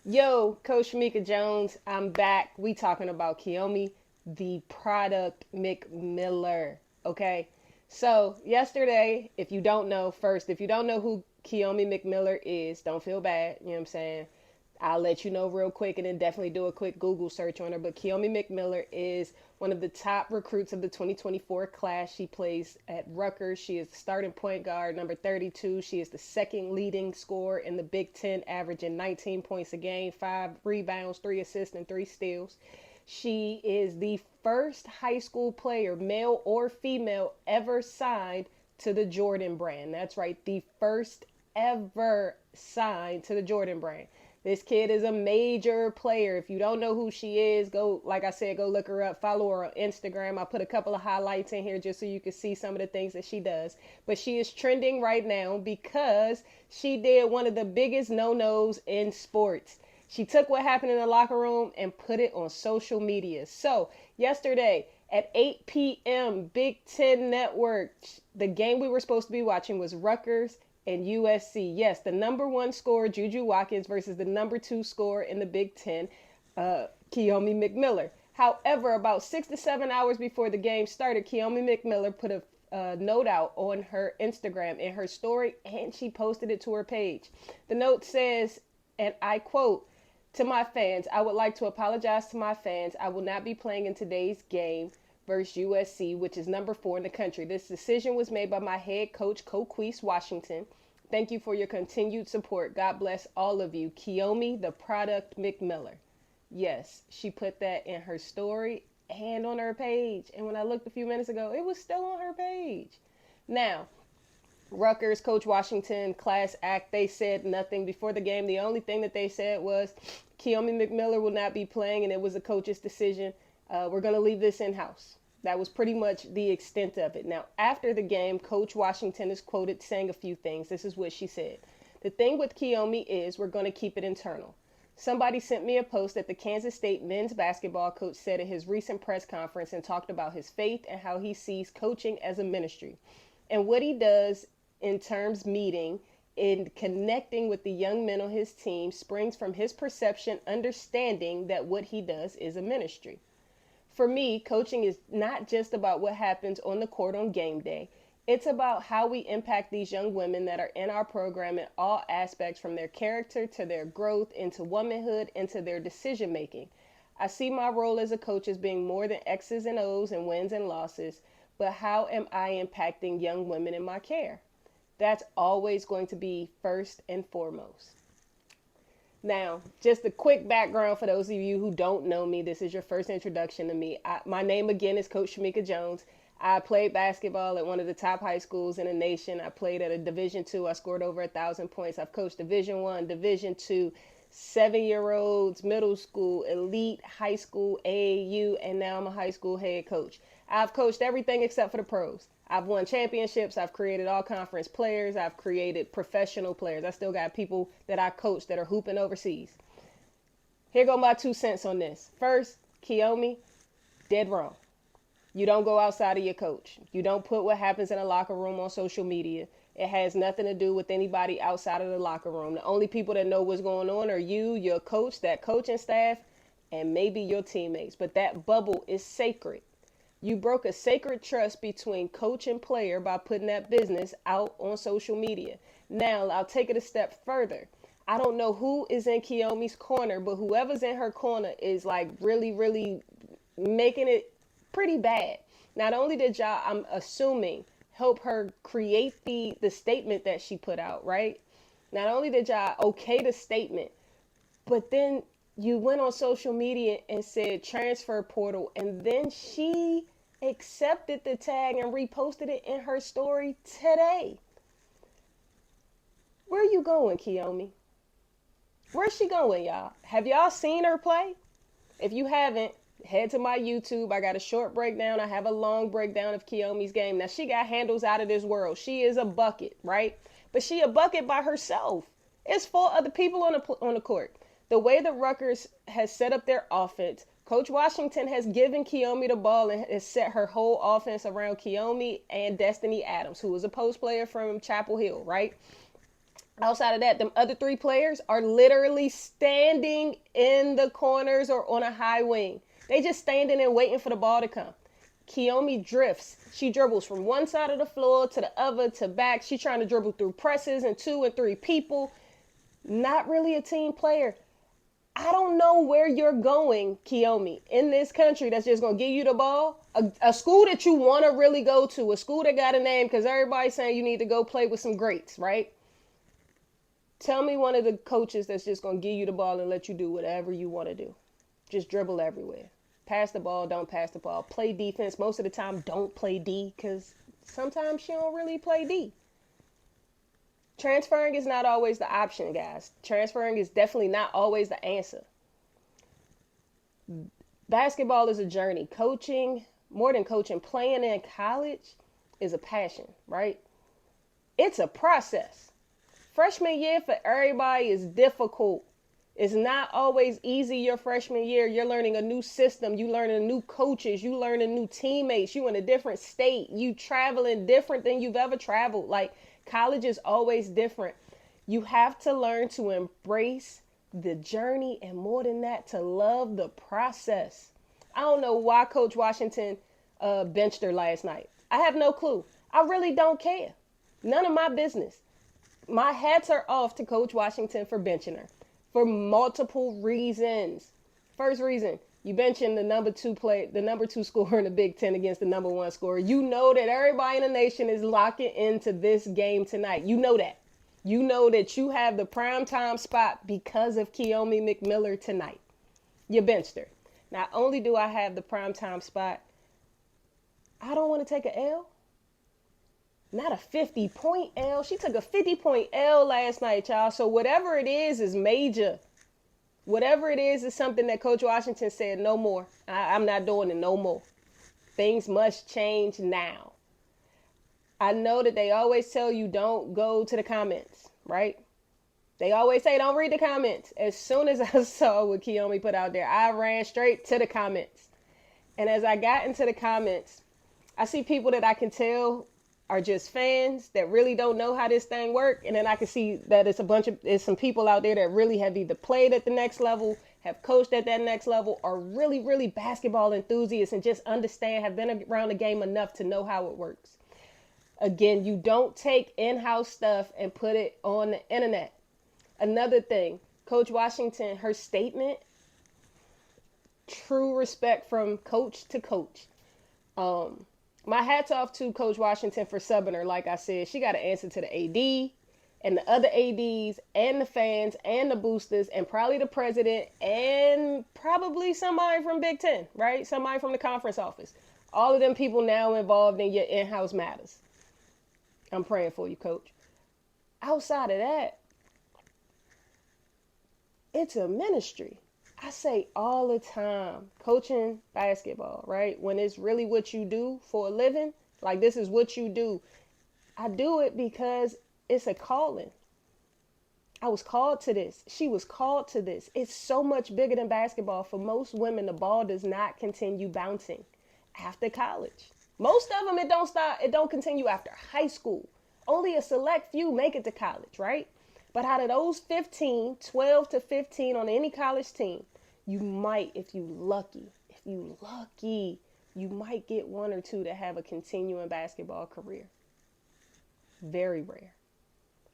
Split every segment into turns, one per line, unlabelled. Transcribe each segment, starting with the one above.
Yo, Coach Mika Jones, I'm back. We talking about Kiyomi, the product McMiller. Okay. So yesterday, if you don't know who Kiyomi McMiller is, don't feel bad. You know what I'm saying? I'll let you know real quick and then definitely do a quick Google search on her. But Kiyomi McMiller is one of the top recruits of the 2024 class. She plays at Rutgers. She is the starting point guard, number 32. She is the second leading scorer in the Big Ten, averaging 19 points a game, 5 rebounds, 3 assists, and 3 steals. She is the first high school player, male or female, ever signed to the Jordan brand. That's right, the first ever signed to the Jordan brand. This kid is a major player. If you don't know who she is, go, like I said, go look her up. Follow her on Instagram. I put a couple of highlights in here just so you can see some of the things that she does. But she is trending right now because she did one of the biggest no-nos in sports. She took what happened in the locker room and put it on social media. So, yesterday at 8 p.m., Big Ten Network, the game we were supposed to be watching was Rutgers and USC. Yes, the number one scorer, Juju Watkins, versus the number two scorer in the Big Ten, Kiyomi McMiller. However, about 6 to 7 hours before the game started, Kiyomi McMiller put a note out on her Instagram in her story, and she posted it to her page. The note says, and I quote, "To my fans, I would like to apologize to my fans. I will not be playing in today's game versus USC, which is number 4 in the country. This decision was made by my head coach, Coquise Washington. Thank you for your continued support. God bless all of you. Kiyomi, the product McMiller." Yes, she put that in her story and on her page. And when I looked a few minutes ago, it was still on her page. Now, Rutgers, Coach Washington, class act, they said nothing before the game. The only thing that they said was Kiyomi McMiller will not be playing, and it was a coach's decision. We're going to leave this in-house. That was pretty much the extent of it. Now, after the game, Coach Washington is quoted saying a few things. This is what she said. "The thing with Kiyomi is we're going to keep it internal. Somebody sent me a post that the Kansas State men's basketball coach said at his recent press conference and talked about his faith and how he sees coaching as a ministry. And what he does in terms meeting in connecting with the young men on his team springs from his perception, understanding that what he does is a ministry. For me, coaching is not just about what happens on the court on game day. It's about how we impact these young women that are in our program in all aspects, from their character to their growth into womanhood into their decision making. I see my role as a coach as being more than X's and O's and wins and losses, but how am I impacting young women in my care? That's always going to be first and foremost." Now, just a quick background for those of you who don't know me. This is your first introduction to me. My name again is Coach Shamika Jones. I played basketball at one of the top high schools in the nation. I played at a Division II. I scored over 1,000 points. I've coached Division I, Division II, 7-year-olds, middle school, elite, high school, AAU, and now I'm a high school head coach. I've coached everything except for the pros. I've won championships. I've created all conference players. I've created professional players. I still got people that I coach that are hooping overseas. Here go my 2 cents on this. First, Kiyomi, dead wrong. You don't go outside of your coach. You don't put what happens in a locker room on social media. It has nothing to do with anybody outside of the locker room. The only people that know what's going on are you, your coach, that coaching staff, and maybe your teammates. But that bubble is sacred. You broke a sacred trust between coach and player by putting that business out on social media. Now, I'll take it a step further. I don't know who is in Kiyomi's corner, but whoever's in her corner is like really, really making it pretty bad. Not only did y'all, I'm assuming, help her create the statement that she put out, right? Not only did y'all okay the statement, but then you went on social media and said transfer portal, and then she accepted the tag and reposted it in her story today. Where are you going, Kiyomi? Where's she going, y'all? Have y'all seen her play? If you haven't, head to my YouTube. I got a short breakdown. I have a long breakdown of Kiyomi's game. Now, she got handles out of this world. She is a bucket, right? But she a bucket by herself. It's 4 other people on the court. The way the Rutgers has set up their offense, Coach Washington has given Kiyomi the ball and has set her whole offense around Kiyomi and Destiny Adams, who is a post player from Chapel Hill, right? Outside of that, them other three players are literally standing in the corners or on a high wing. They just standing and waiting for the ball to come. Kiyomi drifts. She dribbles from one side of the floor to the other to back. She's trying to dribble through presses and 2 and 3 people. Not really a team player. I don't know where you're going, Kiyomi, in this country that's just going to give you the ball. A school that you want to really go to, a school that got a name because everybody's saying you need to go play with some greats, right? Tell me one of the coaches that's just going to give you the ball and let you do whatever you want to do. Just dribble everywhere. Pass the ball, don't pass the ball. Play defense. Most of the time, don't play D because sometimes she don't really play D. Transferring is not always the option, guys. Transferring is definitely not always the answer. Basketball is a journey. Coaching, more than coaching, playing in college is a passion, right? It's a process. Freshman year for everybody is difficult. It's not always easy your freshman year. You're learning a new system. You learning new coaches. You learning new teammates. You in a different state. You traveling different than you've ever traveled. Like, college is always different. You have to learn to embrace the journey and more than that, to love the process. I don't know why Coach Washington benched her last night. I have no clue. I really don't care. None of my business. My hats are off to Coach Washington for benching her for multiple reasons. First reason, you benching the number two scorer in the Big Ten against the number 1 scorer. You know that everybody in the nation is locking into this game tonight. You know that. You know that you have the primetime spot because of Kiyomi McMiller tonight. You benched her. Not only do I have the primetime spot, I don't want to take an L. Not a 50-point L. She took a 50-point L last night, y'all. So whatever it is major. Whatever it is something that Coach Washington said, no more. I'm not doing it no more. Things must change now. I know that they always tell you don't go to the comments, right? They always say don't read the comments. As soon as I saw what Kiyomi put out there, I ran straight to the comments. And as I got into the comments, I see people that I can tell are just fans that really don't know how this thing works. And then I can see that it's some people out there that really have either played at the next level, have coached at that next level, are really, really basketball enthusiasts and just understand, have been around the game enough to know how it works. Again, you don't take in-house stuff and put it on the internet. Another thing, Coach Washington, her statement, true respect from coach to coach. My hat's off to Coach Washington for subbing her. Like I said, she got to answer to the AD and the other ADs and the fans and the boosters and probably the president and probably somebody from Big Ten, right? Somebody from the conference office. All of them people now involved in your in-house matters. I'm praying for you, Coach. Outside of that, it's a ministry. I say all the time, coaching basketball, right? When it's really what you do for a living, like this is what you do. I do it because it's a calling. I was called to this. She was called to this. It's so much bigger than basketball. For most women, the ball does not continue bouncing after college. Most of them, it don't continue after high school. Only a select few make it to college, right? But out of those 12 to 15 on any college team, you might, if you lucky, you might get 1 or 2 that have a continuing basketball career. Very rare.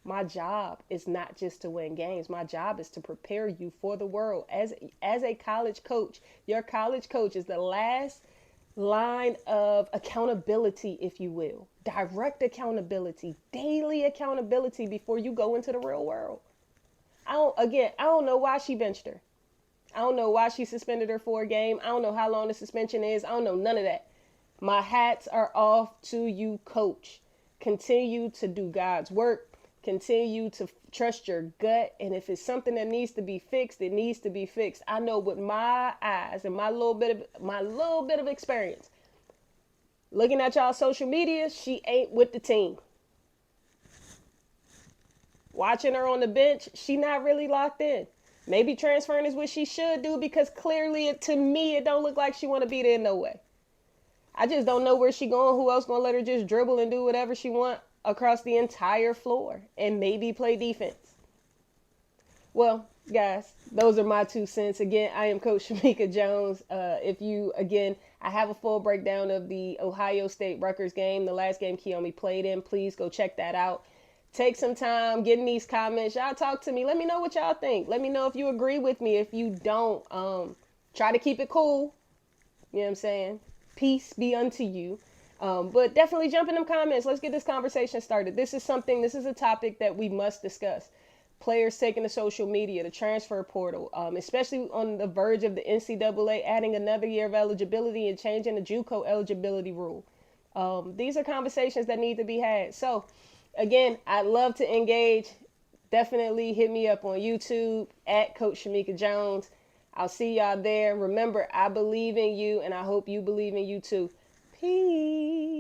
My job is not just to win games. My job is to prepare you for the world. As a college coach, your college coach is the last line of accountability, if you will. Direct accountability, daily accountability before you go into the real world. I don't know why she benched her. I don't know why she suspended her for a game. I don't know how long the suspension is. I don't know none of that. My hats are off to you, coach. Continue to do God's work. Continue to trust your gut. And if it's something that needs to be fixed, it needs to be fixed. I know with my eyes and my little bit of experience, looking at y'all social media, she ain't with the team. Watching her on the bench, she not really locked in. Maybe transferring is what she should do because clearly, to me, it don't look like she want to be there no way. I just don't know where she going. Who else going to let her just dribble and do whatever she want? across the entire floor and maybe play defense. Well, guys, those are my 2 cents. Again, I am Coach Shamika Jones. I have a full breakdown of the Ohio State Rutgers game, the last game Kiyomi played in. Please go check that out. Take some time, get in these comments. Y'all talk to me. Let me know what y'all think. Let me know if you agree with me. If you don't, try to keep it cool. You know what I'm saying? Peace be unto you. But definitely jump in them comments. Let's get this conversation started. This is a topic that we must discuss. Players taking to social media, the transfer portal, especially on the verge of the NCAA adding another year of eligibility and changing the JUCO eligibility rule. These are conversations that need to be had. So, again, I'd love to engage. Definitely hit me up on YouTube at Coach Shamika Jones. I'll see y'all there. Remember, I believe in you, and I hope you believe in you too. Peace.